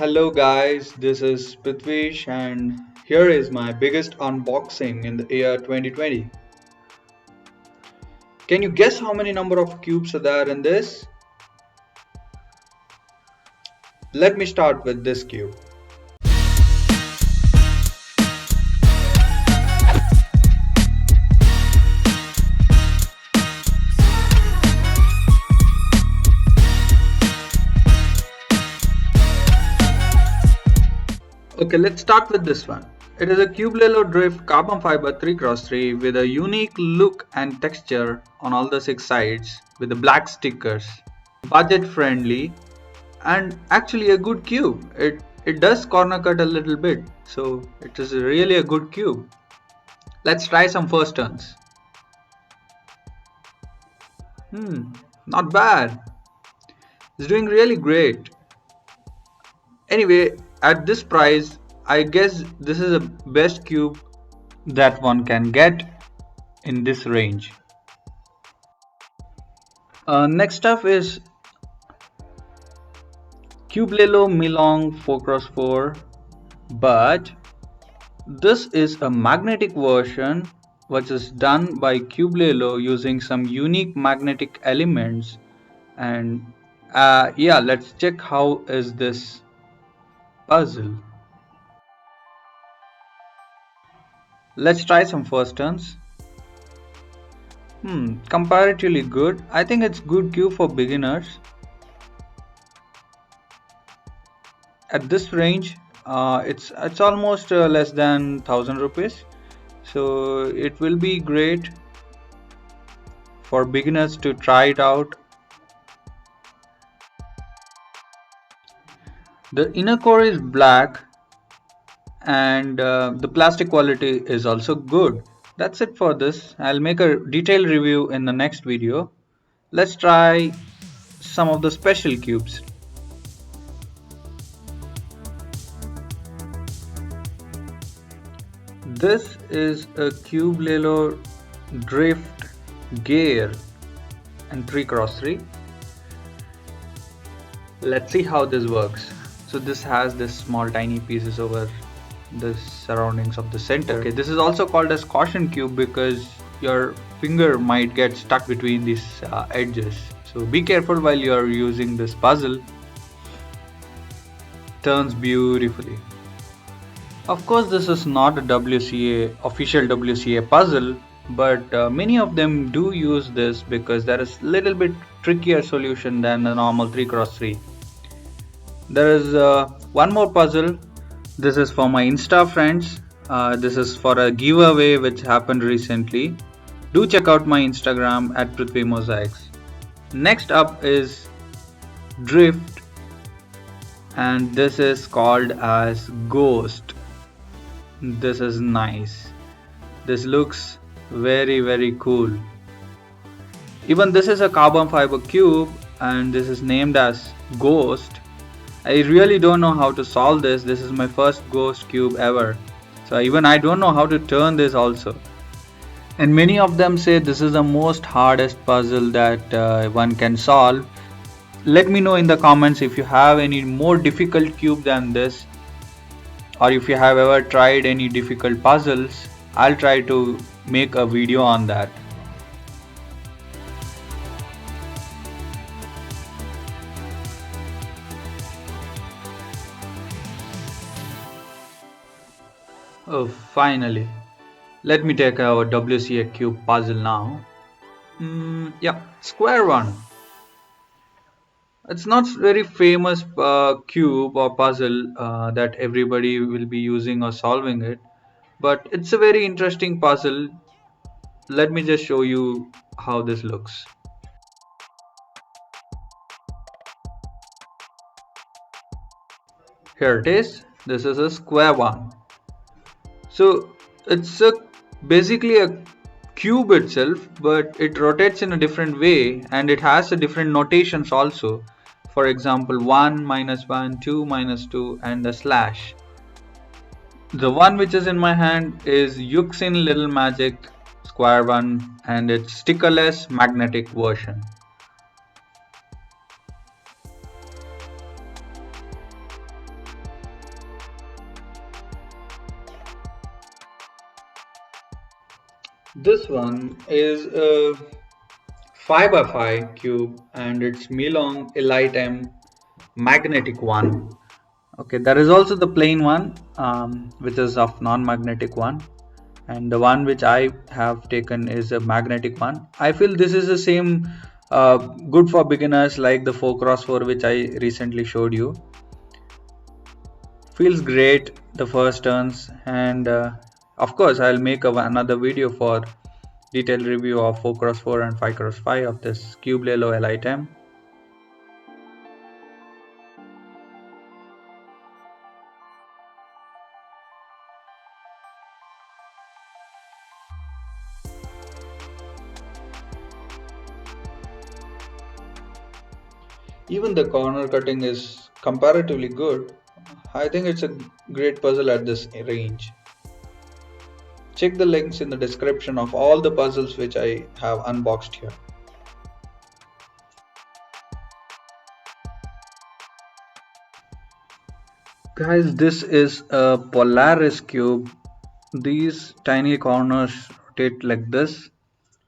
Hello guys, this is Prithvi and here is my biggest unboxing in the year 2020. Can you guess how many number of cubes are there in this? Let me start with this cube. Okay, let's start with this one. It is a Cubelelo Drift carbon fiber 3x3 with a unique look and texture on all the 6 sides with the black stickers. Budget friendly and actually a good cube. It does corner cut a little bit, so it is really a good cube. Let's try some first turns. Not bad. It's doing really great. Anyway, at this price, I guess this is the best cube that one can get in this range. Next up is Cubelelo Milong 4x4, but this is a magnetic version which is done by Cubelelo using some unique magnetic elements. And yeah, let's check how is this puzzle. Let's try some first turns. Comparatively good. I think it's good cube for beginners. At this range, it's almost less than 1000 rupees. So it will be great for beginners to try it out. The inner core is black and the plastic quality is also good. That's it for this. I'll make a detailed review in the next video. Let's try some of the special cubes. This is a Cubelelo Drift Gear and 3x3. Let's see how this works. So this has this small tiny pieces over the surroundings of the center. Okay, this is also called as caution cube because your finger might get stuck between these edges. So be careful while you are using this puzzle. Turns beautifully. Of course, this is not a WCA official WCA puzzle, but many of them do use this because there is little bit trickier solution than the normal 3x3. There is one more puzzle. This is for my Insta friends. This is for a giveaway which happened recently. Do check out my Instagram at Prithvi Mosaics. Next up is Drift, and this is called as Ghost. This is nice. This looks very cool. Even this is a carbon fiber cube and this is named as Ghost. I really don't know how to solve this. This is my first ghost cube ever. So even I don't know how to turn this also. And many of them say this is the most hardest puzzle that one can solve. Let me know in the comments if you have any more difficult cube than this, or if you have ever tried any difficult puzzles. I'll try to make a video on that. Oh, finally. Let me take our WCA cube puzzle now. Yeah, square one. It's not very famous cube or puzzle that everybody will be using or solving it, but it's a very interesting puzzle. Let me just show you how this looks. Here it is. This is a square one. So it's basically a cube itself, but it rotates in a different way and it has a different notations also. For example, 1, -1, 2, -2 and a slash. The one which is in my hand is Yuxin Little Magic Square One and its stickerless magnetic version. This one is a 5 by 5 cube and it's Milong Elite M magnetic one. Okay, there is also the plain one, which is of non-magnetic one, and the one which I have taken is a magnetic one. I feel this is the same, good for beginners like the 4x4 which I recently showed you. Feels great the first turns, and of course I'll make another video for detailed review of 4x4 and 5x5 of this Cube Lelo L-item. Even the corner cutting is comparatively good. I think it's a great puzzle at this range. Check the links in the description of all the puzzles which I have unboxed here. Guys, this is a Polaris cube. These tiny corners rotate like this.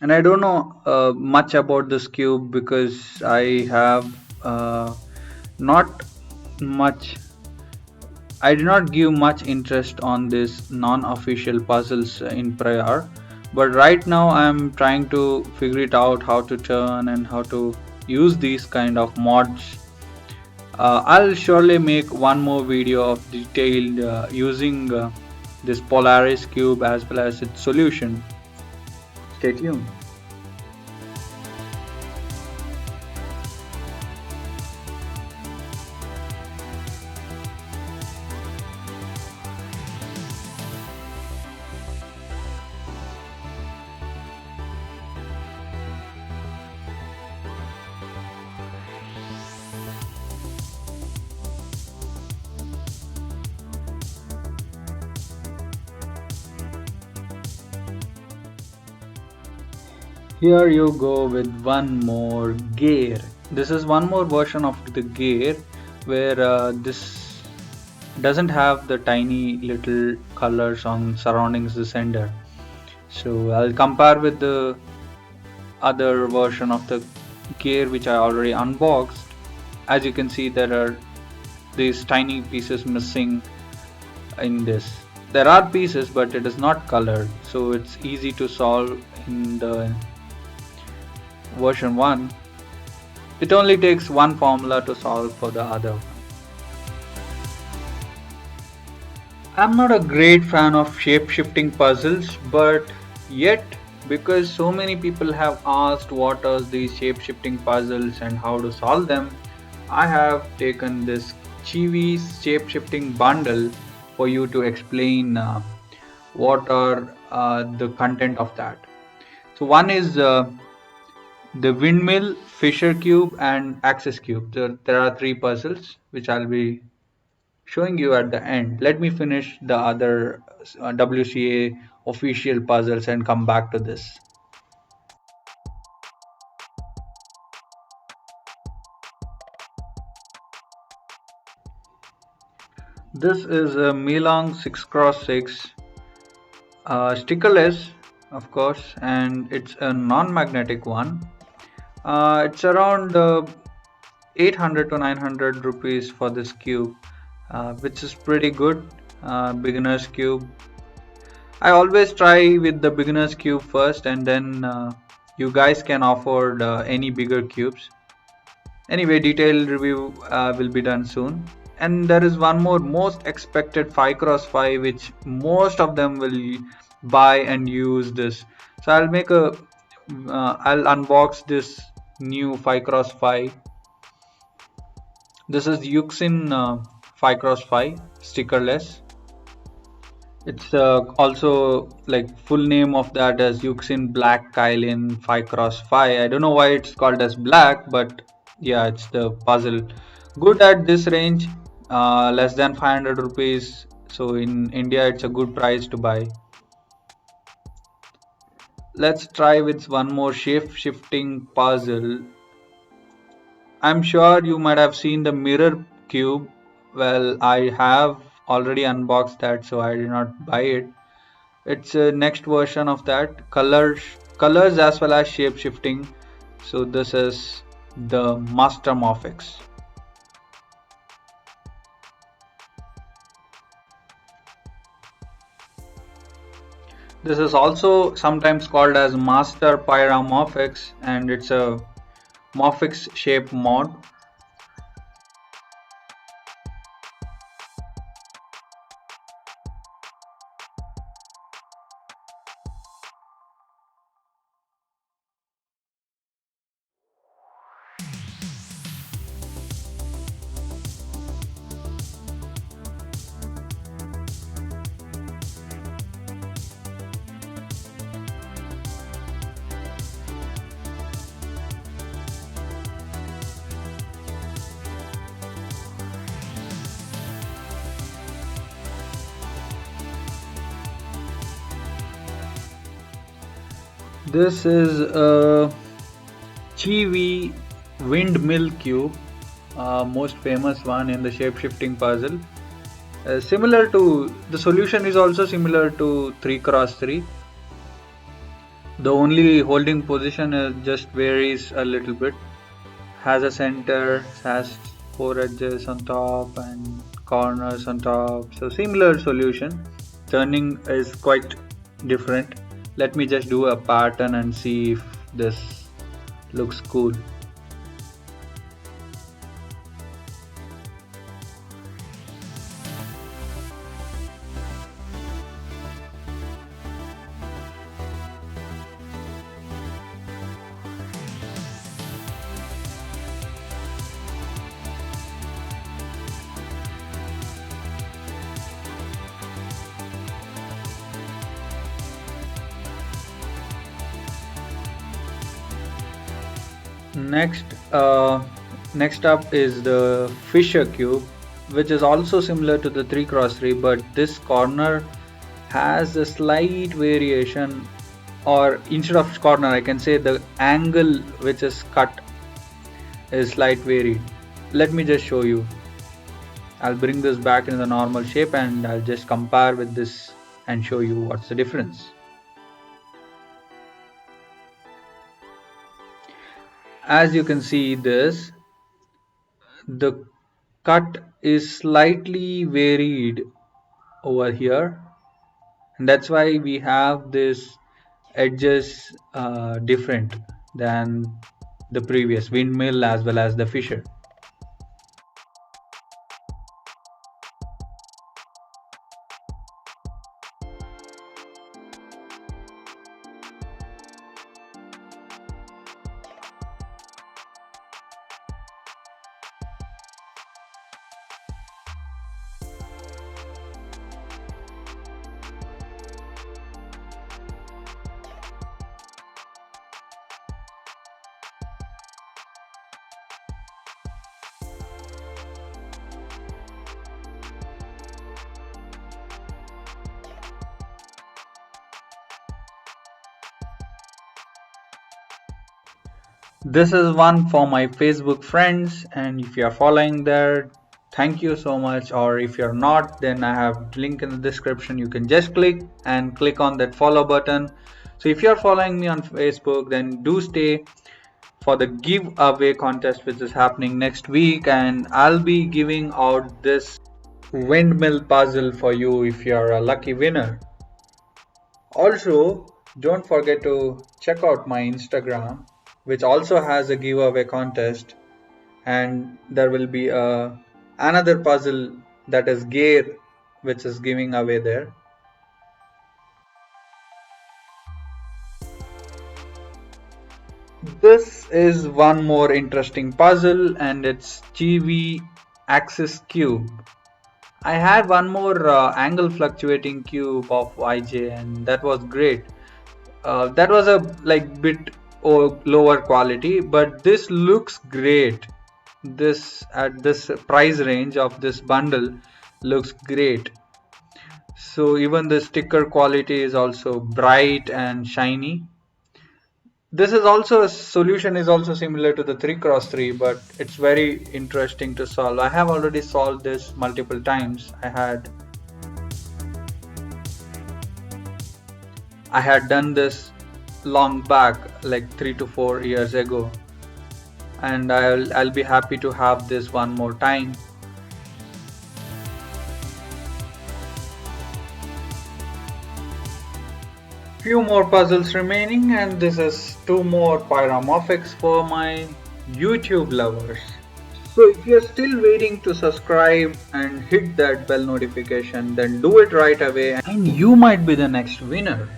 And I don't know much about this cube because I have not much I did not give much interest on this non-official puzzles in prior, but right now I am trying to figure it out how to turn and how to use these kind of mods. I'll surely make one more video of detailed using this Polaris cube as well as its solution. Stay tuned. Here you go with one more gear. This is one more version of the gear where this doesn't have the tiny little colors on surroundings the sender. So I'll compare with the other version of the gear which I already unboxed. As you can see, there are these tiny pieces missing in this. There are pieces but it is not colored, so it's easy to solve in the version 1. It only takes one formula to solve for the other. I'm not a great fan of shape-shifting puzzles, but yet because so many people have asked what are these shape-shifting puzzles and how to solve them, I have taken this Chivi's shape-shifting bundle for you to explain what are the content of that. So one is the windmill, Fisher cube, and axis cube. There are three puzzles which I'll be showing you at the end. Let me finish the other WCA official puzzles and come back to this. This is a Milong 6x6 stickerless, of course, and it's a non-magnetic one. It's around 800 to 900 rupees for this cube, which is pretty good. Beginner's cube. I always try with the beginner's cube first, and then you guys can afford any bigger cubes. Anyway, detailed review will be done soon. And there is one more most expected 5x5 which most of them will buy and use this. So I'll unbox this new 5x5. This is Yuxin 5x5 stickerless. It's also like full name of that as Yuxin Black Kylin 5x5. I don't know why it's called as black, but yeah, it's the puzzle. Good at this range, less than 500 rupees. So in India, it's a good price to buy. Let's try with one more shape shifting puzzle. I'm sure you might have seen the mirror cube. Well, I have already unboxed that, so I did not buy it. It's a next version of that. Colors as well as shape shifting. So this is the Master Morphics. This is also sometimes called as Master Pyramorphics, and it's a Morphics shape mod. This is a Chiwi windmill cube, most famous one in the shape-shifting puzzle. Similar to the solution is also similar to 3x3. The only holding position just varies a little bit. Has a center, has four edges on top and corners on top. So similar solution. Turning is quite different. Let me just do a pattern and see if this looks cool. Next, next up is the Fisher cube, which is also similar to the 3x3, but this corner has a slight variation, or instead of corner, I can say the angle which is cut is slight varied. Let me just show you. I'll bring this back in the normal shape and I'll just compare with this and show you what's the difference. As you can see this, the cut is slightly varied over here, and that's why we have this edges different than the previous windmill as well as the fisher. This is one for my Facebook friends, and if you are following there, thank you so much. Or if you're not, then I have link in the description. You can just click on that follow button. So if you're following me on Facebook, then do stay for the giveaway contest which is happening next week, and I'll be giving out this windmill puzzle for you if you're a lucky winner. Also, don't forget to check out my Instagram, which also has a giveaway contest, and there will be another puzzle that is gear, which is giving away there. This is one more interesting puzzle, and it's GV axis cube. I had one more angle fluctuating cube of YJ, and that was great. That was a bit lower quality, but this looks great. This at this price range of this bundle looks great. So even the sticker quality is also bright and shiny. This is also a solution is also similar to the 3x3, but it's very interesting to solve. I have already solved this multiple times. I had I had done this long back, like 3 to 4 years ago, and I'll be happy to have this one more time. Few more puzzles remaining, and this is two more pyromorphics for my YouTube lovers. So if you're still waiting to subscribe and hit that bell notification, then do it right away and you might be the next winner.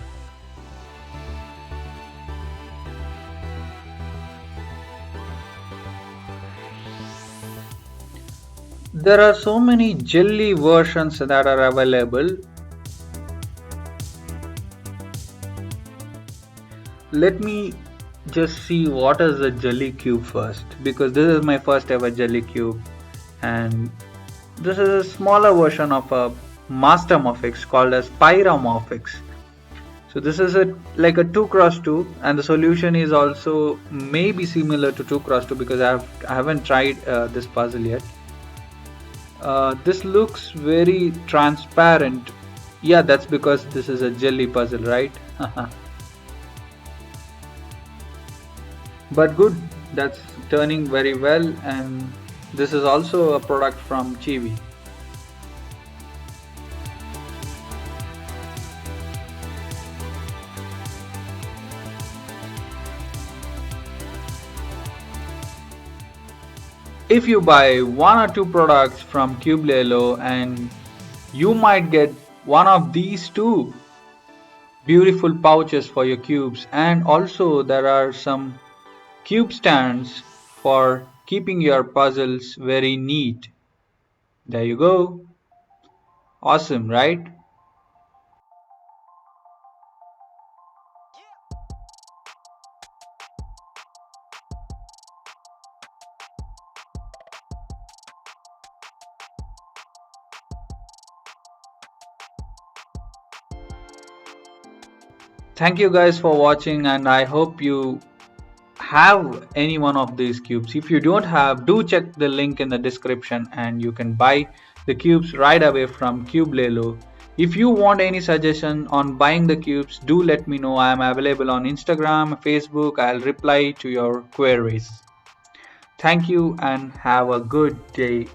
There are so many jelly versions that are available. Let me just see what is a jelly cube first, because this is my first ever jelly cube, and this is a smaller version of a master morphix called as pyromorphix. So this is like a 2 cross 2, and the solution is also maybe similar to 2 cross 2 because I haven't tried this puzzle yet. This looks very transparent. Yeah, that's because this is a jelly puzzle, right? But good, that's turning very well, and this is also a product from Chibi. If you buy one or two products from Cube Lelo, and you might get one of these two beautiful pouches for your cubes, and also there are some cube stands for keeping your puzzles very neat. There you go. Awesome, right? Thank you guys for watching, and I hope you have any one of these cubes. If you don't have, do check the link in the description and you can buy the cubes right away from Cube Lelo. If you want any suggestion on buying the cubes, do let me know. I am available on Instagram, Facebook. I'll reply to your queries. Thank you and have a good day.